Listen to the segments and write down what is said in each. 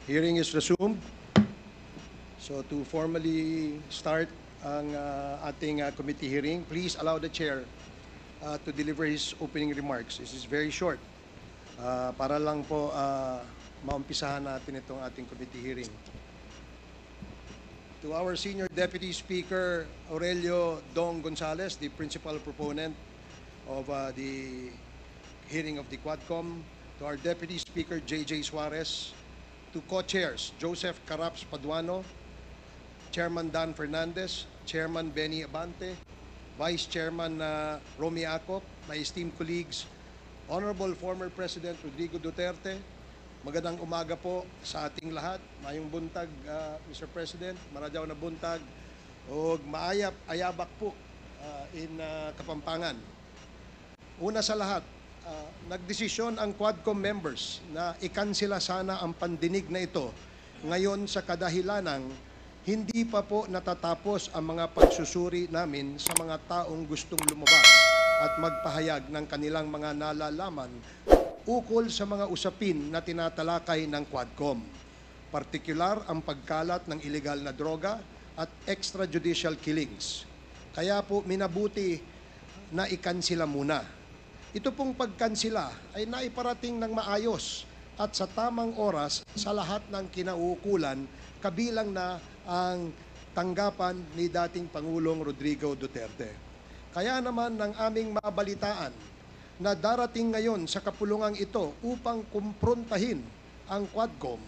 Hearing is resumed. So to formally start ang ating committee hearing, please allow the chair to deliver his opening remarks. This is very short. Para lang po maumpisahan natin itong ating committee hearing. To our Senior Deputy Speaker Aurelio Dong Gonzales, the principal proponent of the hearing of the Quadcom. To our Deputy Speaker J.J. Suarez. To co-chairs Joseph Caraps Paduano, Chairman Dan Fernandez, Chairman Benny Abante, Vice Chairman Romy Acop, my esteemed colleagues, Honorable former President Rodrigo Duterte, magandang umaga po sa ating lahat. Mayong buntag, Mr. President, maradyaw na buntag, o maayap, ayabak po in Kapampangan. Una sa lahat, nagdesisyon ang Quadcom members na ikansela sana ang pandinig na ito ngayon sa kadahilanang hindi pa po natatapos ang mga pagsusuri namin sa mga taong gustong lumabas at magpahayag ng kanilang mga nalalaman ukol sa mga usapin na tinatalakay ng Quadcom. Partikular ang pagkalat ng ilegal na droga at extrajudicial killings. Kaya po minabuti na ikansila muna. Ito pong pagkansila ay naiparating ng maayos at sa tamang oras sa lahat ng kinauukulan, kabilang na ang tanggapan ni dating Pangulong Rodrigo Duterte. Kaya naman ng aming mabalitaan na darating ngayon sa kapulungang ito upang kumprontahin ang Quadcom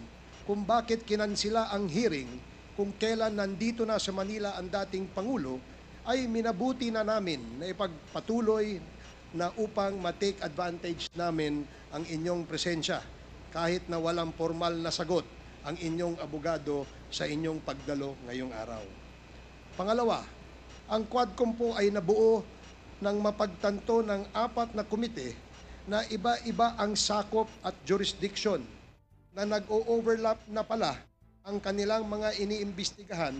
kung bakit kinansila ang hearing kung kailan nandito na sa Manila ang dating Pangulo, ay minabuti na namin na ipagpatuloy na upang ma-take advantage namin ang inyong presensya kahit na walang formal na sagot ang inyong abogado sa inyong pagdalo ngayong araw. Pangalawa, ang Quadcom po ay nabuo ng mapagtanto ng 4 na komite na iba-iba ang sakop at jurisdiction na nag-o-overlap na pala ang kanilang mga iniimbestigahan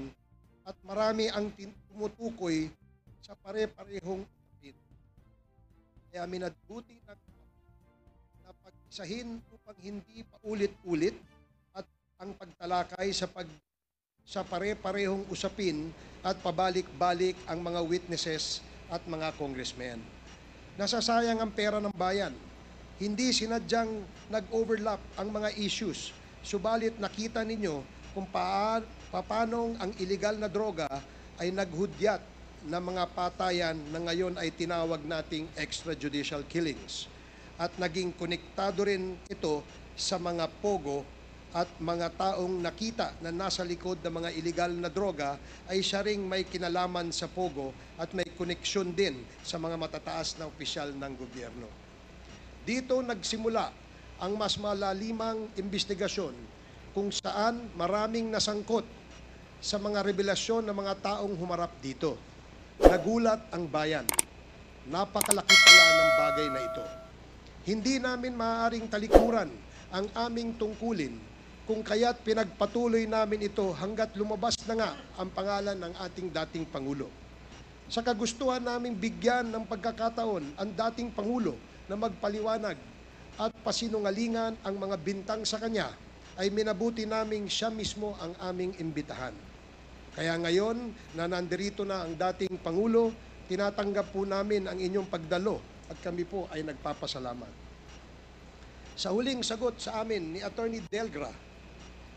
at marami ang tumutukoy sa pare-parehong usapin. Kaya minabuti na pag-isahin upang hindi paulit-ulit at ang pagtalakay sa pare-parehong usapin at pabalik-balik ang mga witnesses at mga congressmen. Nasasayang ang pera ng bayan. Hindi sinadyang nag-overlap ang mga issues. Subalit nakita ninyo kung paanong ang iligal na droga ay naghudyat na mga patayan na ngayon ay tinawag nating extrajudicial killings. At naging konektado rin ito sa mga pogo at mga taong nakita na nasa likod ng mga iligal na droga ay siya ring may kinalaman sa pogo at may koneksyon din sa mga matataas na opisyal ng gobyerno. Dito nagsimula ang mas malalimang investigasyon kung saan maraming nasangkot sa mga revelasyon ng mga taong humarap dito. Nagulat ang bayan. Napakalaki pala ng bagay na ito. Hindi namin maaaring talikuran ang aming tungkulin kung kaya't pinagpatuloy namin ito hanggat lumabas na nga ang pangalan ng ating dating Pangulo. Sa kagustuhan naming bigyan ng pagkakataon ang dating Pangulo na magpaliwanag at pasinungalingan ang mga bintang sa kanya, ay minabuti naming siya mismo ang aming imbitahan. Kaya ngayon na nandirito na ang dating Pangulo, tinatanggap po namin ang inyong pagdalo at kami po ay nagpapasalamat. Sa huling sagot sa amin ni Attorney Delgra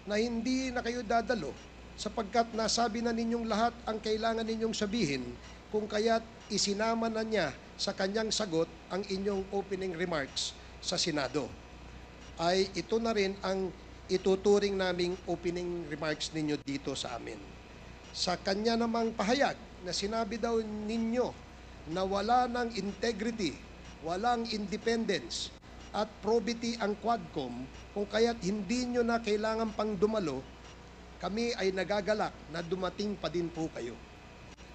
na hindi na kayo dadalo sapagkat nasabi na ninyong lahat ang kailangan ninyong sabihin, kung kaya't isinama na niya sa kanyang sagot ang inyong opening remarks sa Senado. Ay ito na rin ang ituturing naming opening remarks ninyo dito sa amin. Sa kanya namang pahayag na sinabi daw ninyo na wala ng integrity, walang independence at probity ang Quadcom, kung kaya't hindi nyo na kailangan pang dumalo, kami ay nagagalak na dumating pa din po kayo.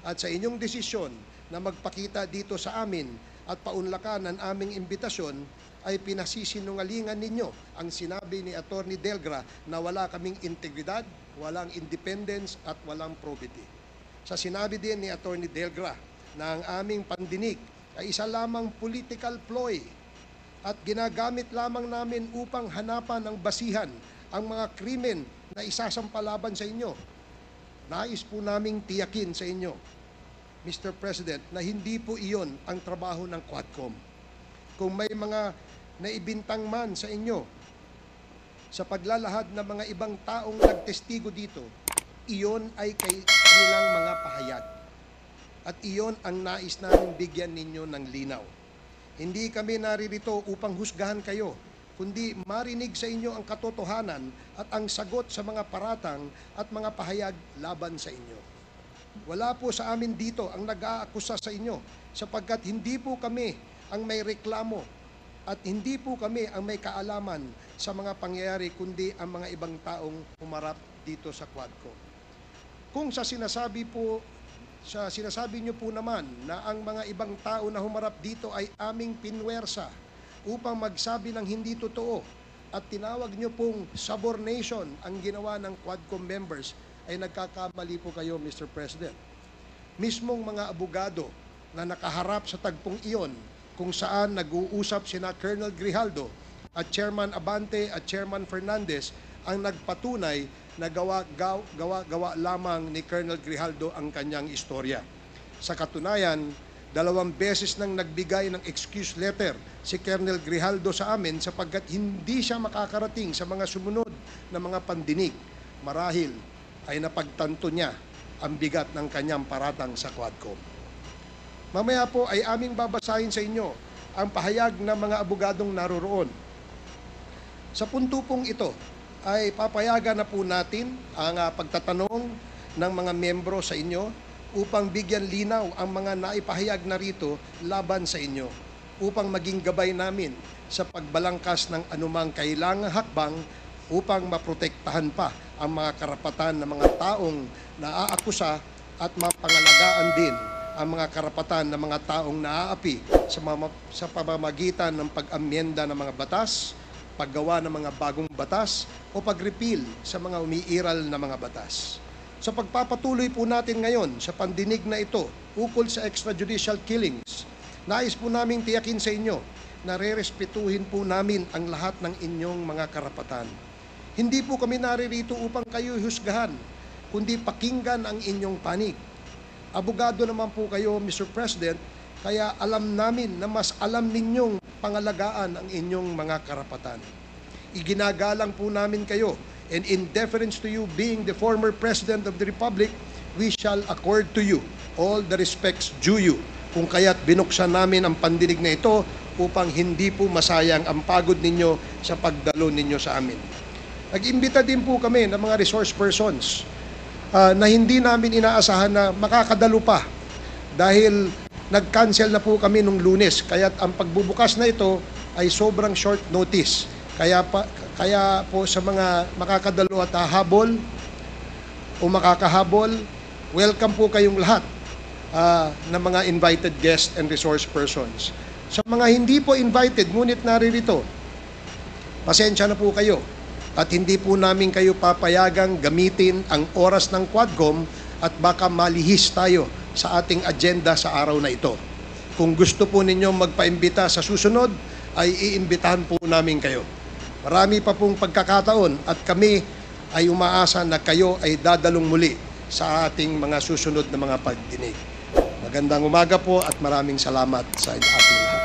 At sa inyong desisyon na magpakita dito sa amin at paunlakan ang aming imbitasyon, ay pinasisinungalingan ninyo ang sinabi ni Attorney Delgra na wala kaming integridad, walang independence at walang probity. Sa sinabi din ni Attorney Delgra na ang aming pandinig ay isa lamang political ploy at ginagamit lamang namin upang hanapan ng basihan ang mga krimen na isasampalaban sa inyo. Nais po naming tiyakin sa inyo, Mr. President, na hindi po iyon ang trabaho ng Quadcom. Kung may mga naibintang man sa inyo sa paglalahad ng mga ibang taong nagtestigo dito, iyon ay kanilang mga pahayag. At iyon ang nais naming bigyan ninyo ng linaw. Hindi kami naririto upang husgahan kayo, kundi marinig sa inyo ang katotohanan at ang sagot sa mga paratang at mga pahayag laban sa inyo. Wala po sa amin dito ang nag-aakusa sa inyo sapagkat hindi po kami ang may reklamo at hindi po kami ang may kaalaman sa mga pangyayari kundi ang mga ibang taong humarap dito sa Quadcom. Kung sa sinasabi niyo po naman na ang mga ibang tao na humarap dito ay aming pinwersa upang magsabi ng hindi totoo at tinawag niyo pong subornation ang ginawa ng Quadcom members, ay nagkakamali po kayo, Mr. President. Mismong mga abogado na nakaharap sa tagpong iyon kung saan nag-uusap sina Colonel Grijaldo at Chairman Abante at Chairman Fernandez ang nagpatunay na gawa lamang ni Colonel Grijaldo ang kanyang istorya. Sa katunayan, 2 beses nang nagbigay ng excuse letter si Colonel Grijaldo sa amin sapagkat hindi siya makakarating sa mga sumunod na mga pandinig. Marahil ay napagtanto niya ang bigat ng kanyang paratang sa Quadcom. Mamaya po ay aming babasahin sa inyo ang pahayag ng mga abogadong naroroon. Sa punto pong ito ay papayagan na po natin ang pagtatanong ng mga membro sa inyo upang bigyan linaw ang mga naipahayag na rito laban sa inyo upang maging gabay namin sa pagbalangkas ng anumang kailangang hakbang upang maprotektahan pa ang mga karapatan ng mga taong naaakusa at mapangalagaan din ang mga karapatan ng mga taong naaapi sa pamamagitan ng pag-amyenda ng mga batas, paggawa ng mga bagong batas o pag-repeal sa mga umiiral na mga batas. Sa pagpapatuloy po natin ngayon sa pandinig na ito ukol sa extrajudicial killings, nais po namin tiyakin sa inyo na rerespetuhin po namin ang lahat ng inyong mga karapatan. Hindi po kami naririto upang kayo husgahan, kundi pakinggan ang inyong panig. Abogado naman po kayo, Mr. President, kaya alam namin na mas alam ninyong pangalagaan ang inyong mga karapatan. Iginagalang po namin kayo, and in deference to you being the former President of the Republic, we shall accord to you all the respects due you. Kung kaya't binuksan namin ang pandinig na ito upang hindi po masayang ang pagod ninyo sa pagdalo ninyo sa amin. Nag-imbita din po kami ng mga resource persons na hindi namin inaasahan na makakadalo pa dahil nag-cancel na po kami nung Lunes. Kaya ang pagbubukas na ito ay sobrang short notice. Kaya po sa mga makakadalo at hahabol o makakahabol, welcome po kayong lahat ng mga invited guests and resource persons. Sa mga hindi po invited, ngunit naririto, pasensya na po kayo. At hindi po namin kayo papayagang gamitin ang oras ng Quadcom at baka malihis tayo sa ating agenda sa araw na ito. Kung gusto po ninyo magpaimbita sa susunod, ay iimbitahan po namin kayo. Marami pa pong pagkakataon at kami ay umaasa na kayo ay dadalong muli sa ating mga susunod na mga pagdinig. Magandang umaga po at maraming salamat sa ating lahat.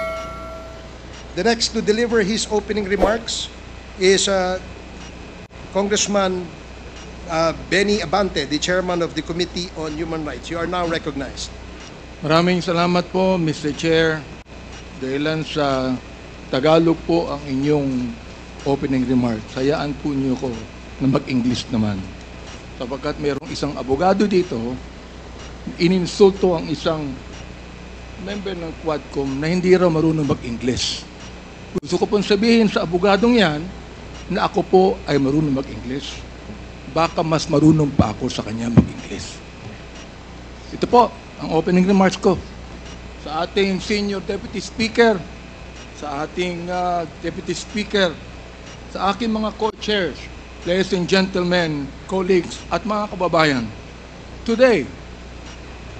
The next to deliver his opening remarks is Congressman Benny Abante, the chairman of the Committee on Human Rights. You are now recognized. Maraming salamat po, Mr. Chair. Dahilan sa Tagalog po ang inyong opening remarks. Hayaan po niyo ko na mag-English naman. Sapagkat mayroong isang abogado dito, ininsulto ang isang member ng Quadcom na hindi raw marunong mag-English. Gusto ko pong sabihin sa abogadong yan na ako po ay marunong mag-English. Baka mas marunong pa ako sa kanya mag-English. Ito po ang opening remarks ko sa ating Senior Deputy Speaker, sa ating Deputy Speaker, sa aking mga co-chairs, ladies and gentlemen, colleagues, at mga kababayan. Today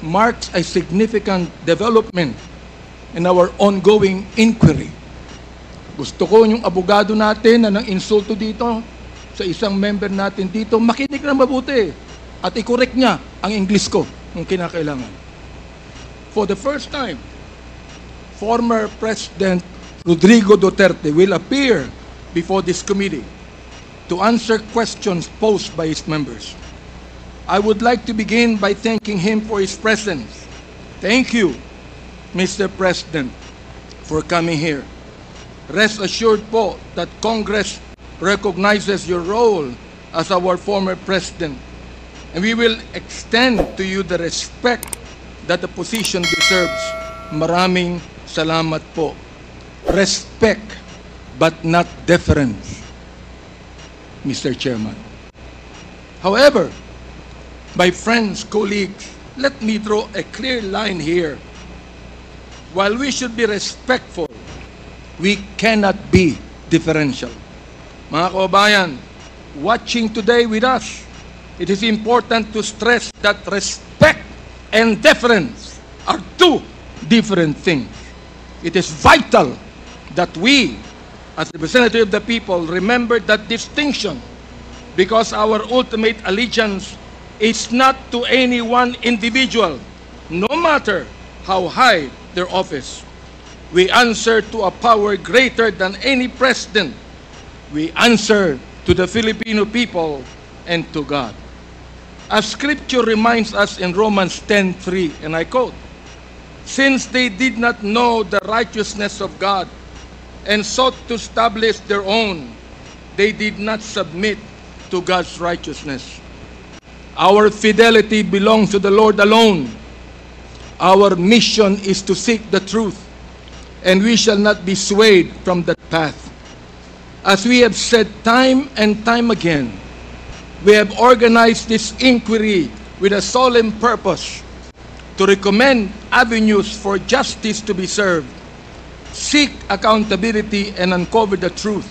marks a significant development in our ongoing inquiry. Gusto ko yung abogado natin na nang insulto dito sa isang member natin dito, makinig na mabuti at i-correct niya ang English ko kung kinakailangan. For the first time, former President Rodrigo Duterte will appear before this committee to answer questions posed by his members. I would like to begin by thanking him for his presence. Thank you, Mr. President, for coming here. Rest assured po that Congress recognizes your role as our former president, and we will extend to you the respect that the position deserves. Maraming salamat po. Respect, but not deference, Mr. Chairman. However, my friends, colleagues, let me draw a clear line here. While we should be respectful, we cannot be differential. Mga kababayan, watching today with us, it is important to stress that respect and deference are two different things. It is vital that we, as representatives of the people, remember that distinction, because our ultimate allegiance is not to any one individual, no matter how high their office. We answer to a power greater than any president. We answer to the Filipino people and to God. As Scripture reminds us in Romans 10:3, and I quote, "Since they did not know the righteousness of God and sought to establish their own, they did not submit to God's righteousness." Our fidelity belongs to the Lord alone. Our mission is to seek the truth, and we shall not be swayed from that path. As we have said time and time again, we have organized this inquiry with a solemn purpose to recommend avenues for justice to be served, seek accountability, and uncover the truth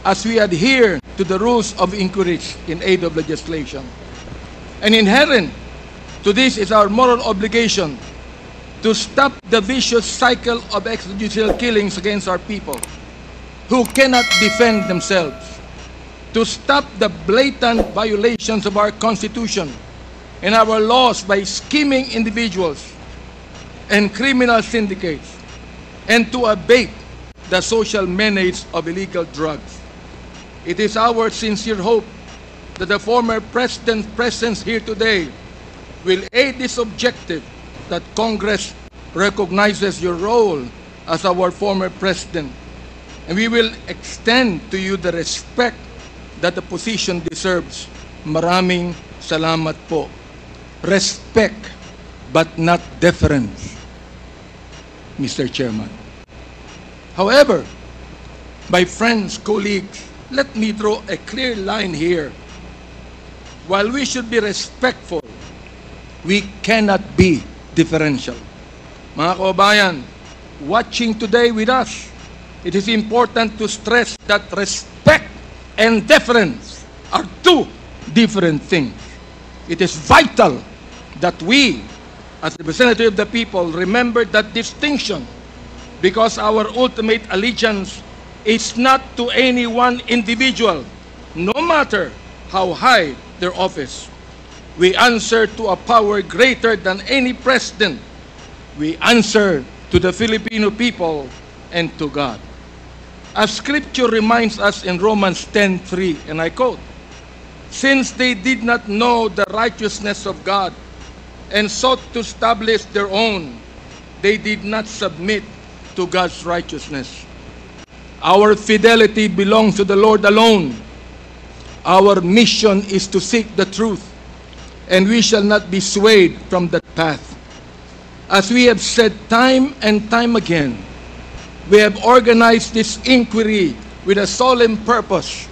as we adhere to the rules of inquiry in aid of legislation. And inherent to this is our moral obligation to stop the vicious cycle of extrajudicial killings against our people who cannot defend themselves, to stop the blatant violations of our Constitution and our laws by scheming individuals and criminal syndicates, and to abate the social menace of illegal drugs. It is our sincere hope that the former President's presence here today will aid this objective, that Congress recognizes your role as our former president, and we will extend to you the respect that the position deserves. Maraming salamat po. Respect, but not deference, Mr. Chairman. However, my friends, colleagues, let me draw a clear line here. While we should be respectful, we cannot be differential. Mga kababayan, watching today with us, it is important to stress that respect and deference are two different things. It is vital that we, as representatives of the people, remember that distinction, because our ultimate allegiance is not to any one individual, no matter how high their office. We answer to a power greater than any president. We answer to the Filipino people and to God. As Scripture reminds us in Romans 10:3, and I quote, "Since they did not know the righteousness of God and sought to establish their own, they did not submit to God's righteousness." Our fidelity belongs to the Lord alone. Our mission is to seek the truth, and we shall not be swayed from that path. As we have said time and time again, we have organized this inquiry with a solemn purpose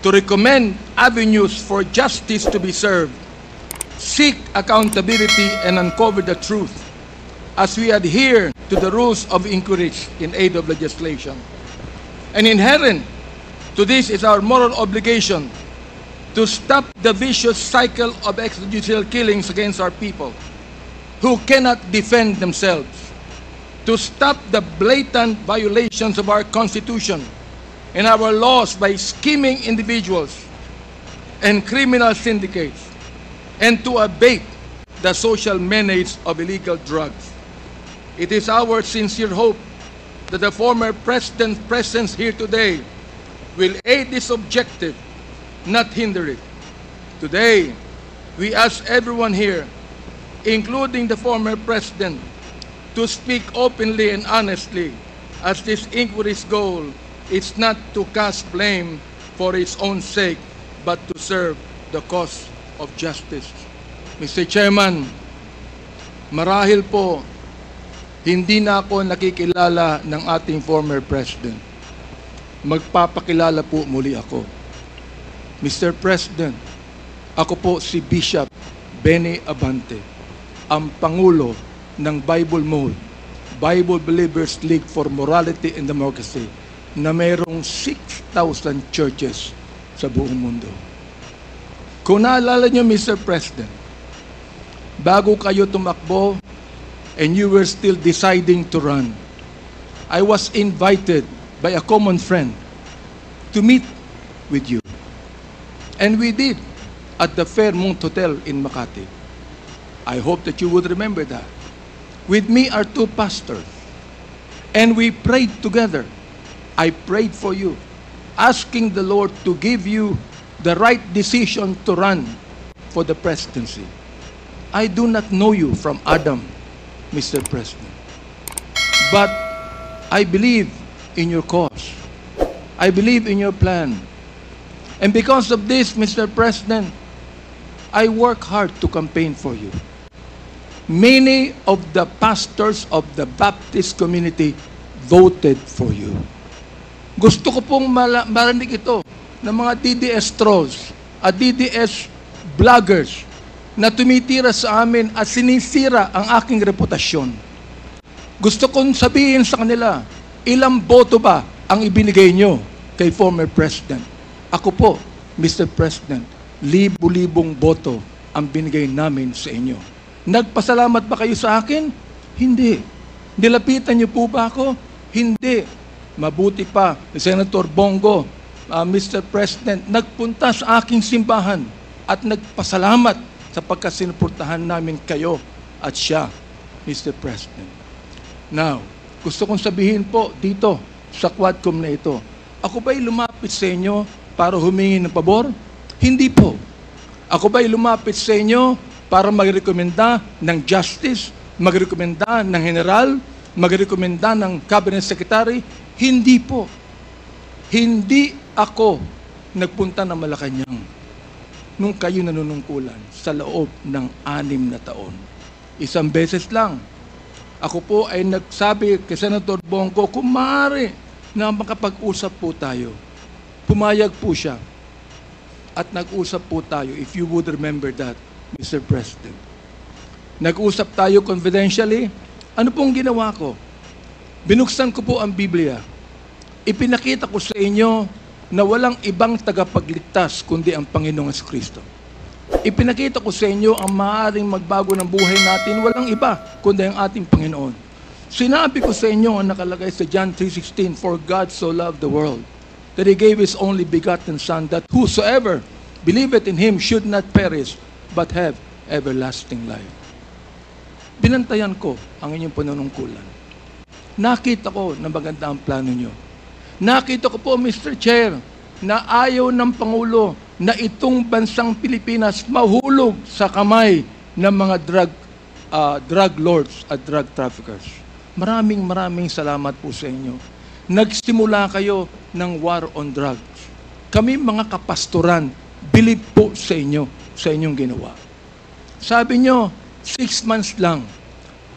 to recommend avenues for justice to be served, seek accountability, and uncover the truth as we adhere to the rules of inquiry in aid of legislation. And inherent to this is our moral obligation to stop the vicious cycle of extrajudicial killings against our people who cannot defend themselves, to stop the blatant violations of our Constitution and our laws by scheming individuals and criminal syndicates, and to abate the social menace of illegal drugs. It is our sincere hope that the former President's presence here today will aid this objective, not hinder it. Today, we ask everyone here, including the former President, to speak openly and honestly, as this inquiry's goal is not to cast blame for its own sake, but to serve the cause of justice. Mr. Chairman, marahil po, hindi na ako nakikilala ng ating former President. Magpapakilala po muli ako. Mr. President, ako po si Bishop Benny Abante, ang Pangulo ng Bible Mode, Bible Believers League for Morality and Democracy, na mayroong 6,000 churches sa buong mundo. Kung naalala niyo, Mr. President, bago kayo tumakbo and you were still deciding to run, I was invited by a common friend to meet with you. And we did at the Fairmont Hotel in Makati. I hope that you would remember that. With me are two pastors, and we prayed together. I prayed for you, asking the Lord to give you the right decision to run for the presidency. I do not know you from Adam, Mr. President, but I believe in your cause. I believe in your plan. And because of this, Mr. President, I work hard to campaign for you. Many of the pastors of the Baptist community voted for you. Gusto ko pong marinig ito ng mga DDS trolls at DDS vloggers na tumitira sa amin at sinisira ang aking reputasyon. Gusto kong sabihin sa kanila, ilang boto ba ang ibinigay nyo kay former President? Ako po, Mr. President, libu-libong boto ang binigay namin sa inyo. Nagpasalamat ba kayo sa akin? Hindi. Nilapitan niyo po ba ako? Hindi. Mabuti pa, Senator Bongo, Mr. President, nagpunta sa aking simbahan at nagpasalamat sapagkat sinuportahan namin kayo at siya, Mr. President. Now, gusto kong sabihin po dito sa Quadcom na ito, ako ba'y lumapit sa inyo para humingi ng pabor? Hindi po. Ako ba'y lumapit sa inyo para magrekomenda ng justice, magrekomenda ng general, magrekomenda ng cabinet secretary? Hindi po. Hindi ako nagpunta ng Malacanang nung kayo nanunungkulan sa loob ng 6 na taon. Isang beses lang. Ako po ay nagsabi kay Senator Bongo, kung maaari na makapag-usap po tayo. Pumayag po siya. At nag-usap po tayo, if you would remember that, Mr. President. Nag-usap tayo confidentially. Ano pong ginawa ko? Binuksan ko po ang Biblia. Ipinakita ko sa inyo na walang ibang tagapagligtas kundi ang Panginoong Kristo. Ipinakita ko sa inyo ang maaaring magbago ng buhay natin, walang iba kundi ang ating Panginoon. Sinabi ko sa inyo ang nakalagay sa John 3:16, "For God so loved the world, that He gave His only begotten Son, that whosoever believeth in Him should not perish, but have everlasting life." Binantayan ko ang inyong panunungkulan. Nakita ko na maganda ang plano nyo. Nakita ko po, Mr. Chair, na ayaw ng Pangulo na itong bansang Pilipinas mahulog sa kamay ng mga drug lords at drug traffickers. Maraming salamat po sa inyo. Nagsimula kayo ng war on drugs. Kami mga kapastoran, believe po sa inyo, sa inyong ginawa. Sabi nyo, 6 months lang,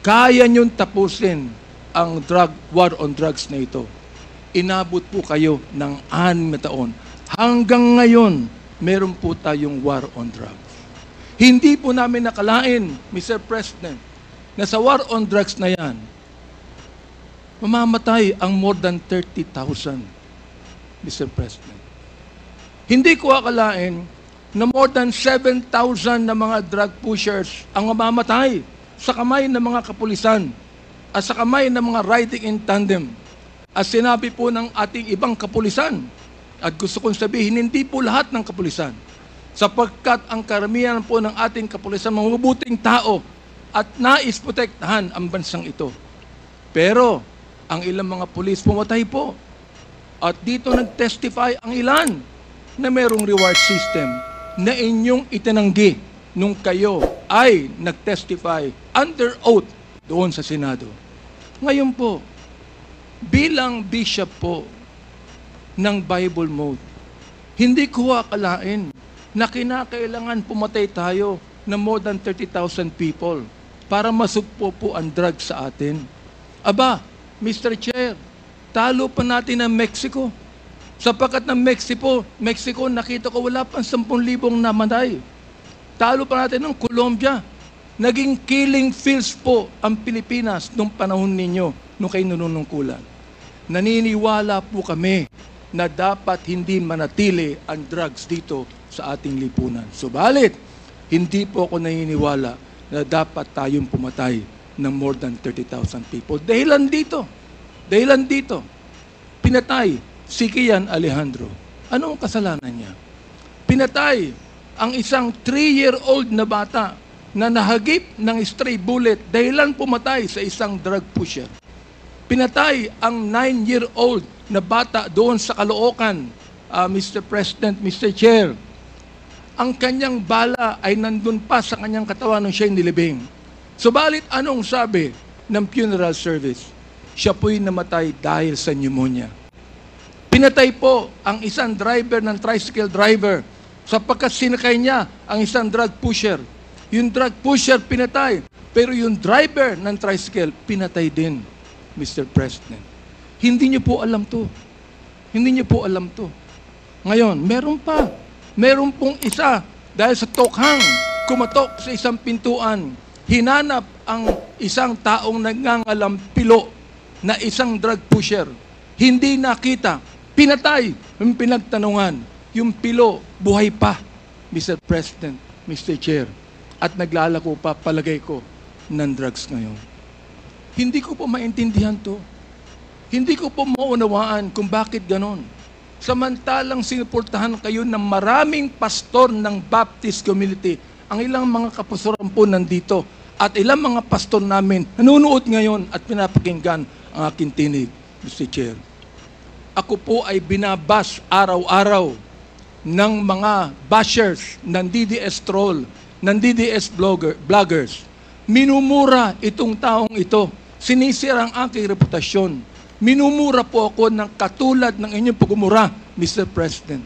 kaya nyong tapusin ang war on drugs na ito. Inabot po kayo ng 6 na taon. Hanggang ngayon, meron po tayong war on drugs. Hindi po namin nakalain, Mr. President, na sa war on drugs na yan, mamamatay ang more than 30,000, Mr. President. Hindi ko akalain na more than 7,000 na mga drug pushers ang mamamatay sa kamay ng mga kapulisan at sa kamay ng mga riding in tandem. At sinabi po ng ating ibang kapulisan, at gusto kong sabihin, hindi po lahat ng kapulisan, sapagkat ang karamihan po ng ating kapulisan, mga mabuting tao, at nais protektahan ang bansang ito. Pero, ang ilang mga pulis pumatay po. At dito nag-testify ang ilan na mayroong reward system na inyong itinanggi nung kayo ay nag-testify under oath doon sa Senado. Ngayon po, bilang bishop po ng Bible Mode, hindi ko akalain na kinakailangan pumatay tayo ng more than 30,000 people para masugpo po ang drugs sa atin. Aba, Mr. Chair, talo pa natin ang Mexico. Sapagkat ng Mexico, nakita ko wala pang 10,000 namatay. Talo pa natin ng Colombia. Naging killing fields po ang Pilipinas nung panahon ninyo, nung kayo nanunungkulan. Naniniwala po kami na dapat hindi manatili ang drugs dito sa ating lipunan. Subalit, hindi po ako naniniwala na dapat tayong pumatay ng more than 30,000 people. Dahilan dito, pinatay si Kian Alejandro. Ano ang kasalanan niya? Pinatay ang isang 3-year-old na bata na nahagip ng stray bullet dahilan pumatay sa isang drug pusher. Pinatay ang 9-year-old na bata doon sa Caloocan, Mr. President, Mr. Chair. Ang kanyang bala ay nandun pa sa kanyang katawan nung siya'y nilibing. Subalit anong sabi ng funeral service? Siya po'y namatay dahil sa pneumonia. Pinatay po ang isang driver ng tricycle driver sapagkat sinakay niya ang isang drug pusher. Yung drug pusher pinatay, pero yung driver ng tricycle pinatay din, Mr. President. Hindi niyo po alam to. Hindi niyo po alam to. Ngayon, meron pong isa dahil sa tokhang kumatok sa isang pintuan, hinanap ang isang taong nangangalampilo na isang drug pusher. Hindi nakita. Pinatay. Yung pinagtanungan. Yung pilo, buhay pa, Mr. President, Mr. Chair. At naglalako pa, palagay ko, ng drugs ngayon. Hindi ko po maintindihan to. Hindi ko po maunawaan kung bakit ganon. Samantalang sinuportahan kayo ng maraming pastor ng Baptist community. Ang ilang mga kapastoran po nandito at ilang mga pastor namin nanonood ngayon at pinapakinggan ang aking tinig, Mr. Chair. Ako po ay binabas araw-araw ng mga bashers ng DDS troll, ng DDS bloggers. Minumura itong taong ito. Sinisira ang aking reputasyon. Minumura po ako ng katulad ng inyong pagmumura, Mr. President.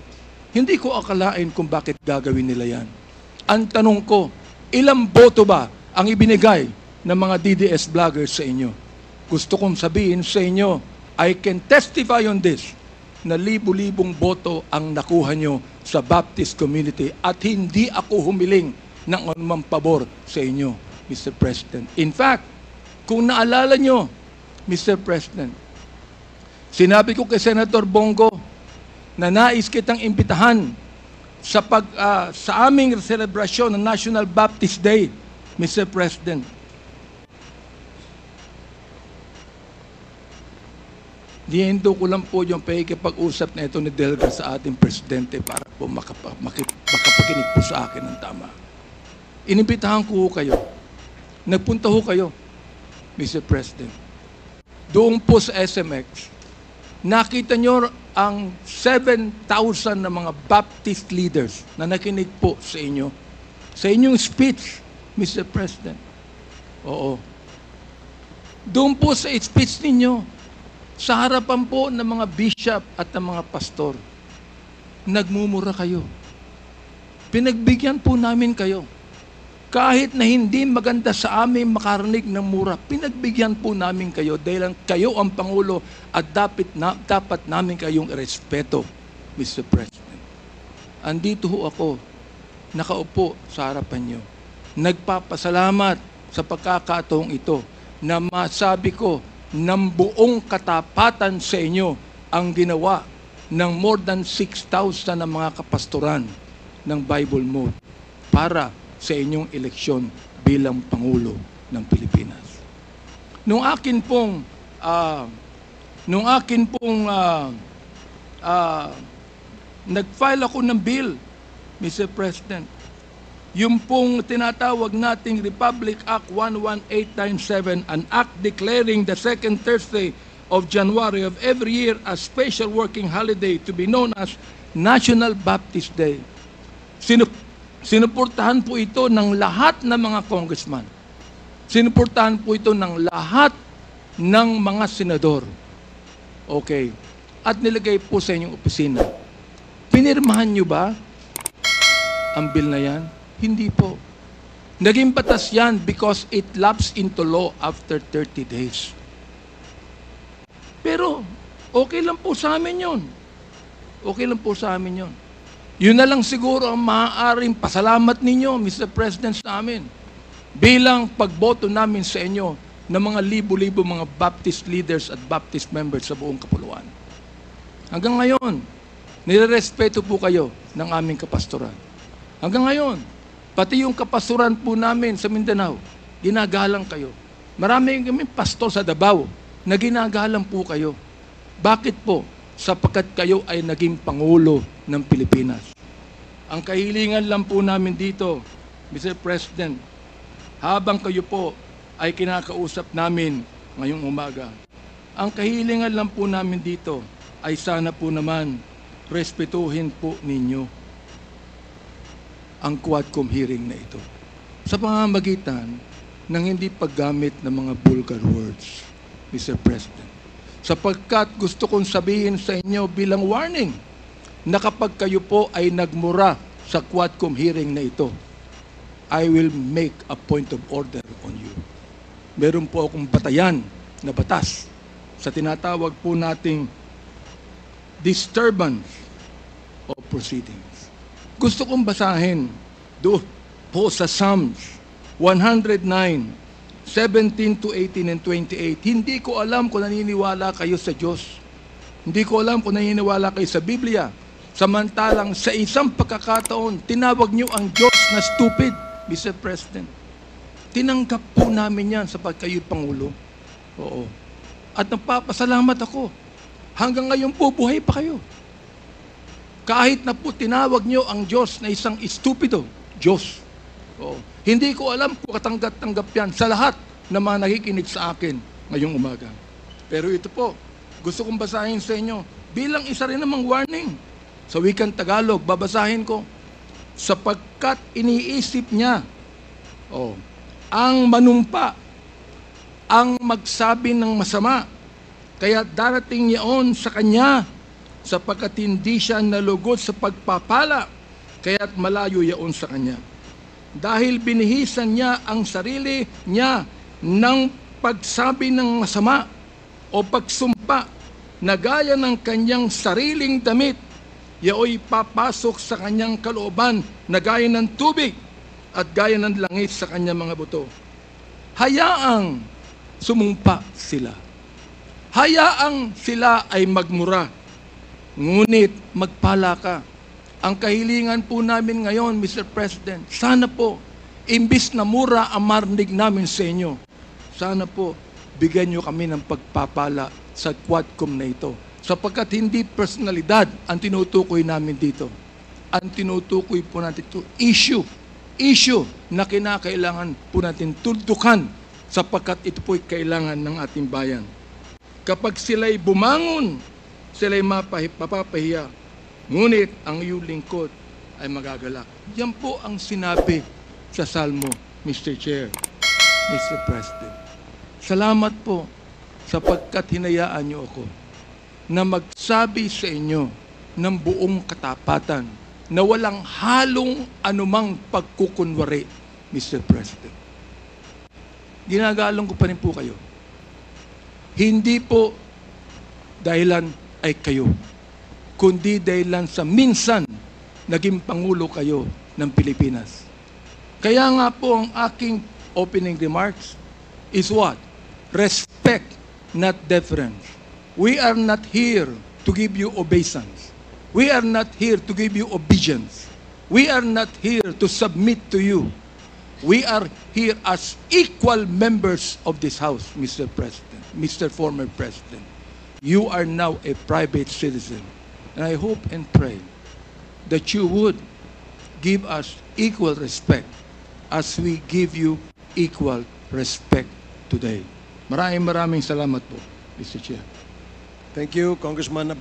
Hindi ko akalain kung bakit gagawin nila yan. Ang tanong ko, ilang boto ba ang ibinigay ng mga DDS vloggers sa inyo? Gusto kong sabihin sa inyo, I can testify on this, na libu-libong boto ang nakuha nyo sa Baptist community at hindi ako humiling ng anumang pabor sa inyo, Mr. President. In fact, kung naalala nyo, Mr. President, sinabi ko kay Senator Bongo na nais kitang imbitahan sa aming selebrasyon ng National Baptist Day, Mr. President. Dihindo ko lang po yung pakikipag-usap na ito ni Delga sa ating presidente para po makapakinig po sa akin ng tama. Inimbitahan ko kayo. Nagpunta ho kayo, Mr. President. Doon po sa SMX, nakita nyo ang 7,000 na mga Baptist leaders na nakinig po sa inyo. Sa inyong speech, Mr. President. Oo. Doon po sa speech ninyo, sa harapan po ng mga bishop at ng mga pastor, nagmumura kayo. Pinagbigyan po namin kayo. Kahit na hindi maganda sa amin makarinig ng mura, pinagbigyan po namin kayo dahil kayo ang Pangulo at dapat namin kayong irespeto, Mr. President. Andito ho ako, nakaupo sa harapan nyo. Nagpapasalamat sa pagkakataong ito na masabi ko ng buong katapatan sa inyo ang ginawa ng more than 6,000 na mga kapastoran ng Bible Mode para sa inyong eleksyon bilang Pangulo ng Pilipinas. nung akin pong nag-file ako ng bill, Mr. President, yung pong tinatawag nating Republic Act 11897, an act declaring the second Thursday of January of every year as special working holiday to be known as National Baptist Day. Sinuportahan po ito ng lahat ng mga congressman. Sinuportahan po ito ng lahat ng mga senador. Okay. At nilagay po sa inyong opisina. Pinirmahan nyo ba ang bill na yan? Hindi po. Naging batas yan because it lapsed into law after 30 days. Pero, okay lang po sa amin yun. Okay lang po sa amin yun. Yun na lang siguro ang maaaring pasalamat ninyo, Mr. President, sa amin. Bilang pagboto namin sa inyo ng mga libo-libo mga Baptist leaders at Baptist members sa buong kapuluan. Hanggang ngayon, nirerespeto po kayo ng aming kapastoran. Hanggang ngayon, pati yung kapastoran po namin sa Mindanao, ginagalang kayo. Marami kami pastor sa Davao na ginagalang po kayo. Bakit po? Sapagkat kayo ay naging Pangulo ng Pilipinas. Ang kahilingan lang po namin dito, Mr. President, habang kayo po ay kinakausap namin ngayong umaga, ang kahilingan lang po namin dito ay sana po naman respetuhin po ninyo ang Quadcom hearing na ito sa pamamagitan ng hindi paggamit ng mga vulgar words, Mr. President. Sapagkat gusto kong sabihin sa inyo bilang warning na kapag kayo po ay nagmura sa Quadcom hearing na ito, I will make a point of order on you. Meron po akong batayan na batas sa tinatawag po nating disturbance of proceedings. Gusto kong basahin doon po sa Psalms 109, 17 to 18 and 28. Hindi ko alam kung naniniwala kayo sa Diyos. Hindi ko alam kung naniniwala kayo sa Biblia. Samantalang sa isang pagkakataon, tinawag niyo ang Diyos na stupid, Mr. President. Tinanggap po namin yan sapagkat kayo'y Pangulo. Oo. At nagpapasalamat ako. Hanggang ngayon po, buhay pa kayo. Kahit na po tinawag niyo ang Diyos na isang estupido, Diyos. Oo. Hindi ko alam kung katanggap-tanggap yan sa lahat na mga nakikinig sa akin ngayong umaga. Pero ito po, gusto kong basahin sa inyo bilang isa rin namang warning. Sa wikang Tagalog, babasahin ko. Sapagkat iniisip niya, ang manumpa, ang magsabi ng masama, kaya darating yaon sa kanya, sapagkat hindi siya nalugod sa pagpapala, kaya't malayo yaon sa kanya. Dahil binihisan niya ang sarili niya ng pagsabi ng masama o pagsumpa na gaya ng kanyang sariling damit, yaoy papasok sa kanyang kalooban na gaya ng tubig at gaya ng langit sa kanyang mga buto. Hayaang sumumpa sila. Hayaang sila ay magmura. Ngunit magpala ka. Ang kahilingan po namin ngayon, Mr. President, sana po, imbis na mura ang marinig namin sa inyo, sana po, bigyan nyo kami ng pagpapala sa Quadcom na ito. Sapagkat hindi personalidad ang tinutukoy namin dito. Ang tinutukoy po natin ito, issue na kinakailangan po natin tuldukan sapagkat ito po'y kailangan ng ating bayan. Kapag sila'y bumangon, sila'y mapapahiya, ngunit ang iyong lingkod ay magagalak. Yan po ang sinabi sa Salmo, Mr. Chair, Mr. President. Salamat po sapagkat hinayaan niyo ako na magsabi sa inyo ng buong katapatan na walang halong anumang pagkukunwari, Mr. President. Ginagalang ko pa rin po kayo. Hindi po dahilan ay kayo, kundi dahilan sa minsan naging Pangulo kayo ng Pilipinas. Kaya nga po ang aking opening remarks is what? Respect, not deference. We are not here to give you obeisance. We are not here to give you obedience. We are not here to submit to you. We are here as equal members of this House, Mr. President, Mr. Former President. You are now a private citizen. And I hope and pray that you would give us equal respect as we give you equal respect today. Maraming salamat po, Mr. Chair. Thank you, Congressman